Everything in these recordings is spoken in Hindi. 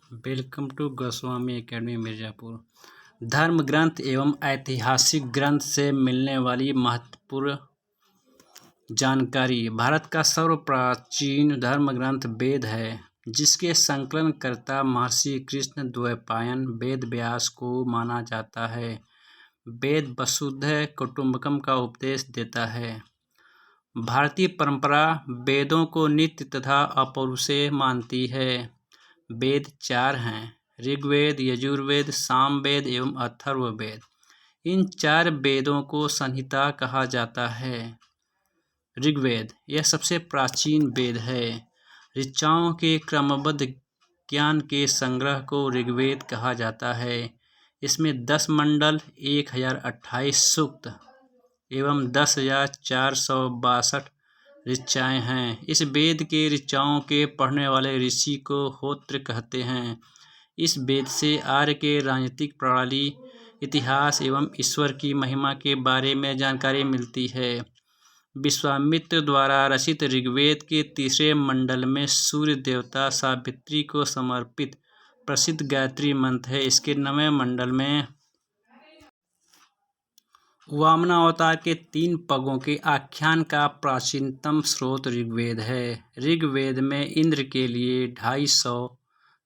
Welcome to Goswami academy Mirzapur. धर्म ग्रंथ एवं ऐतिहासिक ग्रंथ से मिलने वाली महत्वपूर्ण जानकारी। भारत का सर्वप्राचीन धर्म ग्रंथ वेद है, जिसके संकलनकर्ता महर्षि कृष्ण द्वैपायन वेद व्यास को माना जाता है। वेद वसुधैव कुटुम्बकम का उपदेश देता है। भारतीय परंपरा वेदों को नित्य तथा अपौरुषेय मानती है। वेद 4 हैं: ऋग्वेद, यजुर्वेद, सामवेद एवं अथर्ववेद। इन 4 वेदों को संहिता कहा जाता है। ऋग्वेद यह सबसे प्राचीन वेद है। ऋचाओं के क्रमबद्ध ज्ञान के संग्रह को ऋग्वेद कहा जाता है। इसमें 10 मंडल, 1028 सूक्त एवं 10,462 ऋचाएँ हैं। इस वेद के ऋचाओं के पढ़ने वाले ऋषि को होत्र कहते हैं। इस वेद से आर्य के राजनीतिक प्रणाली, इतिहास एवं ईश्वर की महिमा के बारे में जानकारी मिलती है। विश्वामित्र द्वारा रचित ऋग्वेद के 3 मंडल में सूर्य देवता सावित्री को समर्पित प्रसिद्ध गायत्री मंत्र है। इसके 9वें मंडल में वामनावतार के 3 पगों के आख्यान का प्राचीनतम स्रोत ऋग्वेद है। ऋग्वेद में इंद्र के लिए 250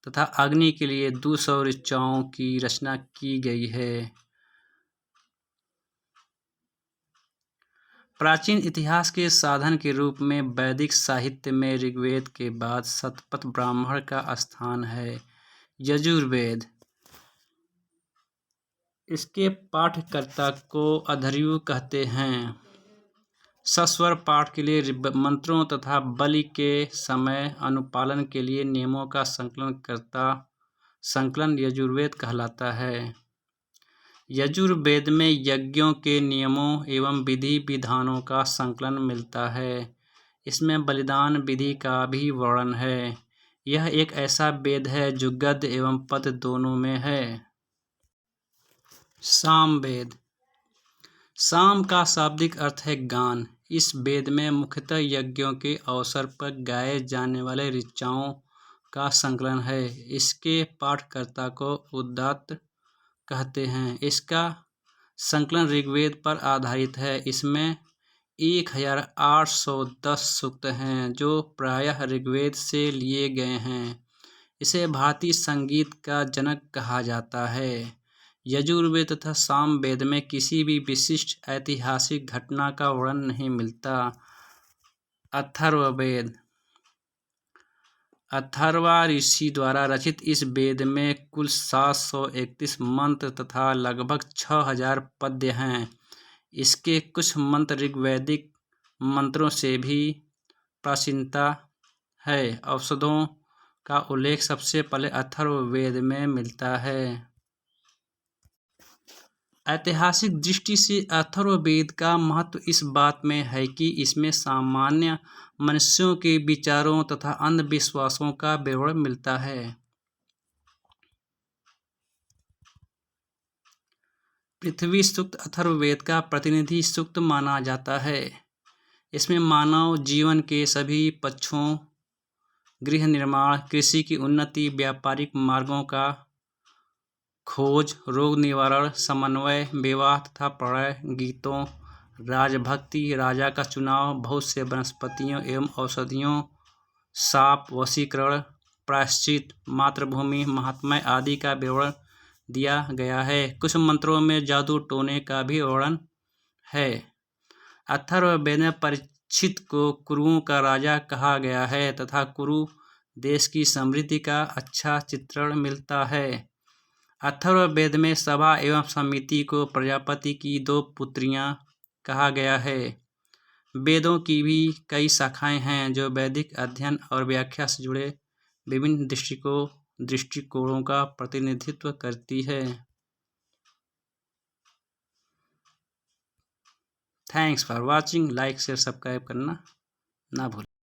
तथा अग्नि के लिए 200 ऋचाओं की रचना की गई है। प्राचीन इतिहास के साधन के रूप में वैदिक साहित्य में ऋग्वेद के बाद शतपथ ब्राह्मण का स्थान है। यजुर्वेद इसके पाठकर्ता को अध्वर्यु कहते हैं। सस्वर पाठ के लिए मंत्रों तथा बलि के समय अनुपालन के लिए नियमों का संकलन यजुर्वेद कहलाता है। यजुर्वेद में यज्ञों के नियमों एवं विधि विधानों का संकलन मिलता है। इसमें बलिदान विधि का भी वर्णन है। यह एक ऐसा वेद है जो गद्य एवं पद्य दोनों में है। सामवेद। साम का शाब्दिक अर्थ है गान। इस वेद में मुख्यतः यज्ञों के अवसर पर गाए जाने वाले ऋचाओं का संकलन है। इसके पाठकर्ता को उदात्त कहते हैं। इसका संकलन ऋग्वेद पर आधारित है। इसमें 1810 सूक्त हैं, जो प्रायः ऋग्वेद से लिए गए हैं। इसे भारतीय संगीत का जनक कहा जाता है। यजुर्वेद तथा सामवेद में किसी भी विशिष्ट ऐतिहासिक घटना का वर्णन नहीं मिलता। अथर्ववेद। अथर्वा ऋषि द्वारा रचित इस वेद में कुल 731 मंत्र तथा लगभग 6000 पद्य हैं। इसके कुछ मंत्र ऋग्वैदिक मंत्रों से भी प्राचीनता है। औषधों का उल्लेख सबसे पहले अथर्ववेद में मिलता है। ऐतिहासिक दृष्टि से अथर्ववेद का महत्व इस बात में है कि इसमें सामान्य मनुष्यों के विचारों तथा अंधविश्वासों का विवरण मिलता है। पृथ्वी सूक्त अथर्ववेद का प्रतिनिधि सूक्त माना जाता है। इसमें मानव जीवन के सभी पक्षों, गृह निर्माण, कृषि की उन्नति, व्यापारिक मार्गों का खोज, रोग निवारण, समन्वय, विवाह तथा प्रणय, गीतों, राजभक्ति, राजा का चुनाव, बहुत से वनस्पतियों एवं औषधियों, शाप, वशीकरण, प्रायश्चित, मातृभूमि, महात्म्य आदि का विवरण दिया गया है। कुछ मंत्रों में जादू टोने का भी वर्णन है। अथर्ववेद में परीक्षित को कुरुओं का राजा कहा गया है तथा कुरु देश की समृद्धि का अच्छा चित्रण मिलता है। अथर्ववेद में सभा एवं समिति को प्रजापति की 2 पुत्रियां कहा गया है। वेदों की भी कई शाखाएं हैं, जो वैदिक अध्ययन और व्याख्या से जुड़े विभिन्न दृष्टिकोणों का प्रतिनिधित्व करती है। Thanks for watching. Like share subscribe करना ना भूलें।